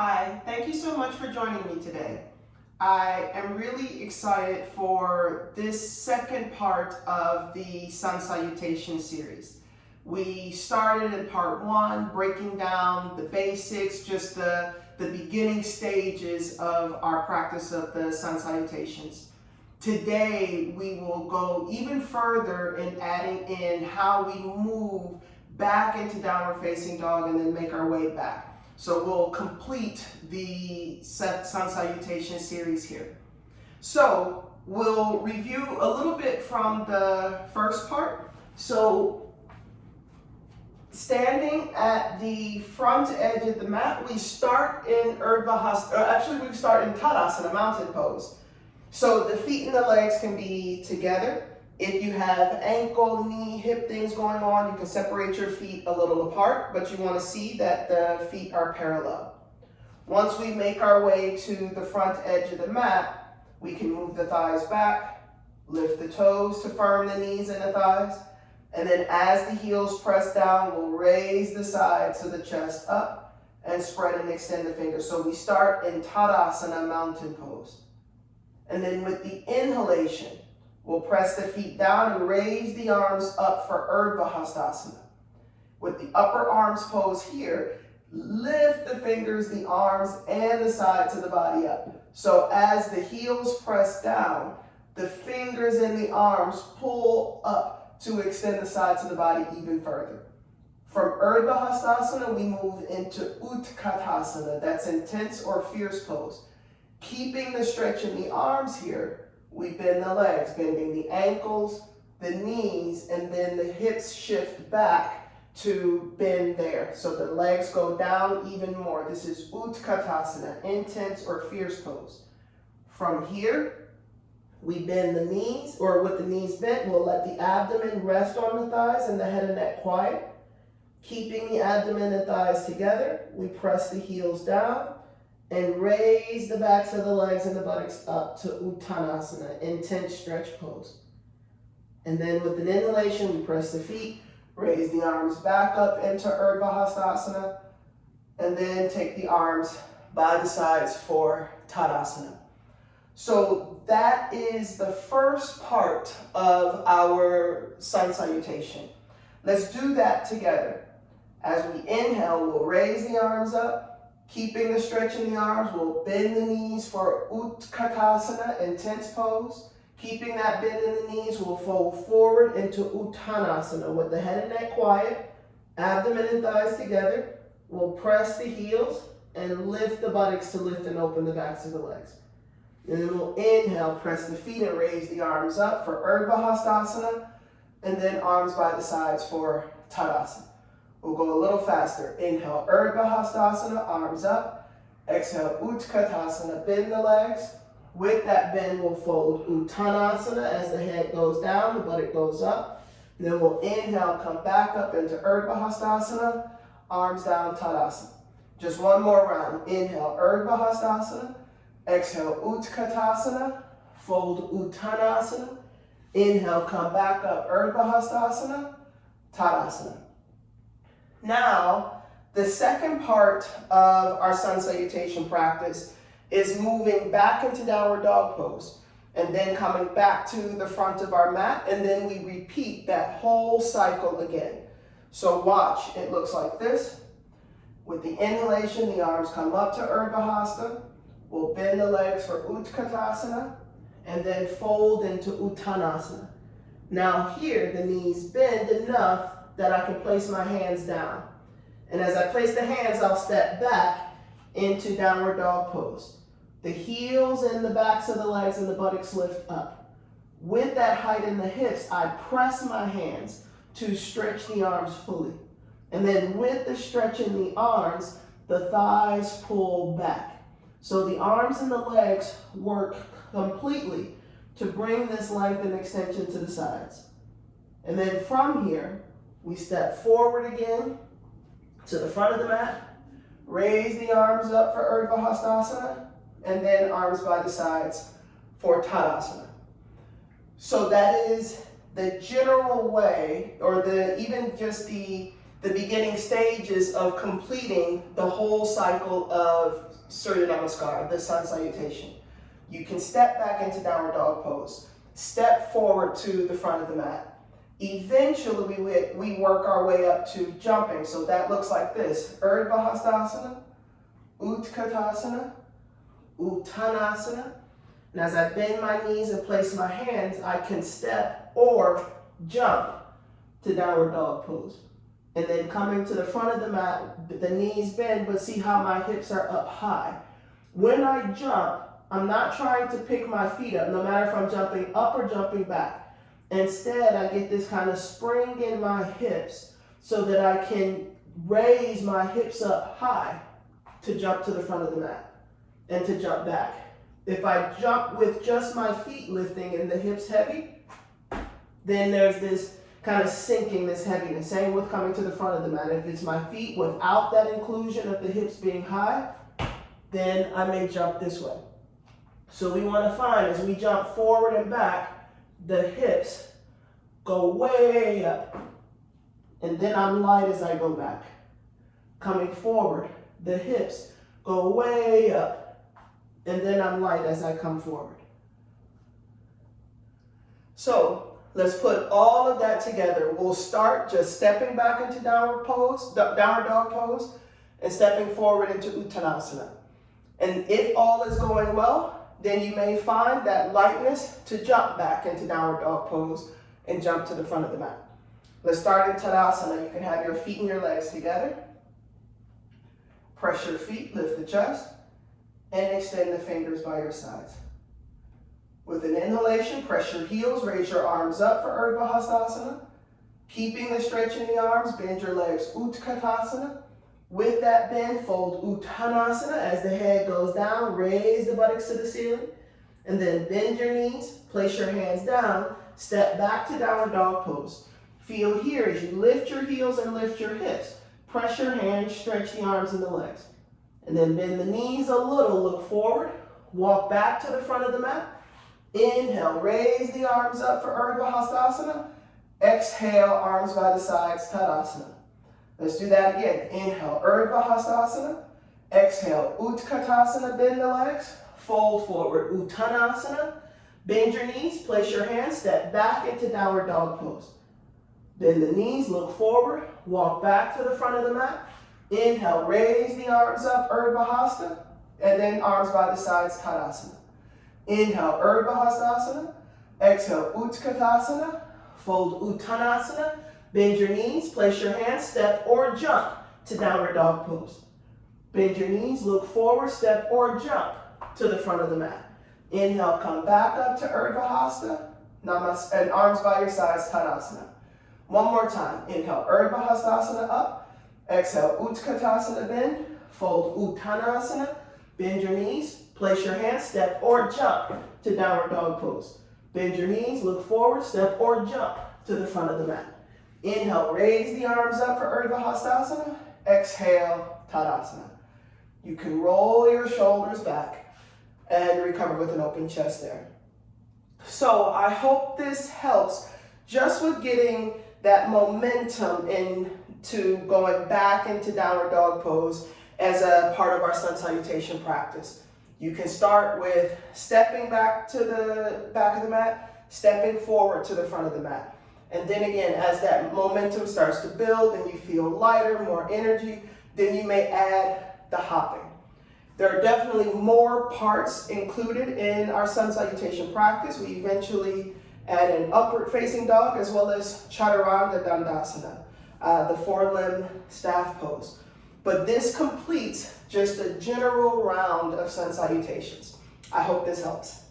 Hi, thank you so much for joining me today. I am really excited for this second part of the Sun Salutations series. We started in part one, breaking down the basics, just the beginning stages of our practice of the Sun Salutations. Today, we will go even further in adding in how we move back into downward facing dog and then make our way back. So we'll complete the Sun Salutation series here. So we'll review a little bit from the first part. So standing at the front edge of the mat, we start in Urdhva Hastasana, or actually we start in Tadasana, mountain pose. So the feet and the legs can be together. If you have ankle, knee, hip things going on, you can separate your feet a little apart, but you want to see that the feet are parallel. Once we make our way to the front edge of the mat, we can move the thighs back, lift the toes to firm the knees and the thighs, and then as the heels press down, we'll raise the sides of the chest up and spread and extend the fingers. So we start in Tadasana, mountain pose. And then with the inhalation, we'll press the feet down and raise the arms up for Urdhva Hastasana. With the upper arms pose here, lift the fingers, the arms, and the sides of the body up. So as the heels press down, the fingers and the arms pull up to extend the sides of the body even further. From Urdhva Hastasana, we move into Utkatasana. That's intense or fierce pose. Keeping the stretch in the arms here, we bend the legs, bending the ankles, the knees, and then the hips shift back to bend there. So the legs go down even more. This is Utkatasana, intense or fierce pose. From here, we bend the knees, or with the knees bent, we'll let the abdomen rest on the thighs and the head and neck quiet. Keeping the abdomen and thighs together, we press the heels down and raise the backs of the legs and the buttocks up to Uttanasana, intense stretch pose. And then with an inhalation, we press the feet, raise the arms back up into Urdhva Hastasana, and then take the arms by the sides for Tadasana. So that is the first part of our Sun Salutation. Let's do that together. As we inhale, we'll raise the arms up. Keeping the stretch in the arms, we'll bend the knees for Utkatasana, intense pose. Keeping that bend in the knees, we'll fold forward into Uttanasana with the head and neck quiet, abdomen and thighs together. We'll press the heels and lift the buttocks to lift and open the backs of the legs. And then we'll inhale, press the feet and raise the arms up for Urdhva Hastasana, and then arms by the sides for Tadasana. We'll go a little faster. Inhale, Urdhva Hastasana, arms up. Exhale, Utkatasana, bend the legs. With that bend, we'll fold Uttanasana as the head goes down, the buttock goes up. And then we'll inhale, come back up into Urdhva Hastasana, arms down, Tadasana. Just one more round. Inhale, Urdhva Hastasana. Exhale, Utkatasana, fold Uttanasana. Inhale, come back up, Urdhva Hastasana, Tadasana. Now, the second part of our Sun Salutation practice is moving back into downward dog pose and then coming back to the front of our mat, and then we repeat that whole cycle again. So watch, it looks like this. With the inhalation, the arms come up to Urdhva Hasta. We'll bend the legs for Utkatasana and then fold into Uttanasana. Now here, the knees bend enough that I can place my hands down. And as I place the hands, I'll step back into downward dog pose. The heels and the backs of the legs and the buttocks lift up. With that height in the hips, I press my hands to stretch the arms fully. And then with the stretch in the arms, the thighs pull back. So the arms and the legs work completely to bring this length and extension to the sides. And then from here, we step forward again to the front of the mat, raise the arms up for Urdhva Hastasana, and then arms by the sides for Tadasana. So that is the general way, or even just the the beginning stages of completing the whole cycle of Surya Namaskar, the Sun Salutation. You can step back into downward dog pose, step forward to the front of the mat. Eventually, we work our way up to jumping. So that looks like this: Urdhva Hastasana, Utkatasana, Uttanasana. And as I bend my knees and place my hands, I can step or jump to downward dog pose. And then coming to the front of the mat, the knees bend, but see how my hips are up high. When I jump, I'm not trying to pick my feet up, no matter if I'm jumping up or jumping back. Instead, I get this kind of spring in my hips so that I can raise my hips up high to jump to the front of the mat and to jump back. If I jump with just my feet lifting and the hips heavy, then there's this kind of sinking, this heaviness. Same with coming to the front of the mat. If it's my feet without that inclusion of the hips being high, then I may jump this way. So we want to find, as we jump forward and back, the hips go way up. And then I'm light as I go back. Coming forward, the hips go way up. And then I'm light as I come forward. So let's put all of that together. We'll start just stepping back into downward dog pose, and stepping forward into Uttanasana. And if all is going well, then you may find that lightness to jump back into downward dog pose and jump to the front of the mat. Let's start in Tadasana. You can have your feet and your legs together. Press your feet, lift the chest, and extend the fingers by your sides. With an inhalation, press your heels, raise your arms up for Urdhva Hastasana. Keeping the stretch in the arms, bend your legs, Utkatasana. With that bend, fold Uttanasana as the head goes down, raise the buttocks to the ceiling, and then bend your knees, place your hands down, step back to downward dog pose. Feel here as you lift your heels and lift your hips. Press your hands, stretch the arms and the legs. And then bend the knees a little, look forward, walk back to the front of the mat. Inhale, raise the arms up for Urdhva Hastasana. Exhale, arms by the sides, Tadasana. Let's do that again. Inhale, Urdhva Hastasana. Exhale, Utkatasana, bend the legs. Fold forward, Uttanasana. Bend your knees, place your hands, step back into downward dog pose. Bend the knees, look forward, walk back to the front of the mat. Inhale, raise the arms up, Urdhva Hasta, and then arms by the sides, Tadasana. Inhale, Urdhva Hastasana. Exhale, Utkatasana. Fold Uttanasana. Bend your knees, place your hands, step or jump to downward dog pose. Bend your knees, look forward, step or jump to the front of the mat. Inhale, come back up to Urdhva Hasta, Namaste, and arms by your sides, Tadasana. One more time. Inhale, Urdhva Hastasana up. Exhale, Utkatasana bend. Fold Uttanasana. Bend your knees, place your hands, step or jump to downward dog pose. Bend your knees, look forward, step or jump to the front of the mat. Inhale, raise the arms up for Urdhva Hastasana. Exhale, Tadasana. You can roll your shoulders back and recover with an open chest there. So I hope this helps just with getting that momentum into going back into downward dog pose as a part of our Sun Salutation practice. You can start with stepping back to the back of the mat, stepping forward to the front of the mat. And then again, as that momentum starts to build and you feel lighter, more energy, then you may add the hopping. There are definitely more parts included in our Sun Salutation practice. We eventually add an upward facing dog as well as Chaturanga Dandasana, the 4-limb staff pose. But this completes just a general round of Sun Salutations. I hope this helps.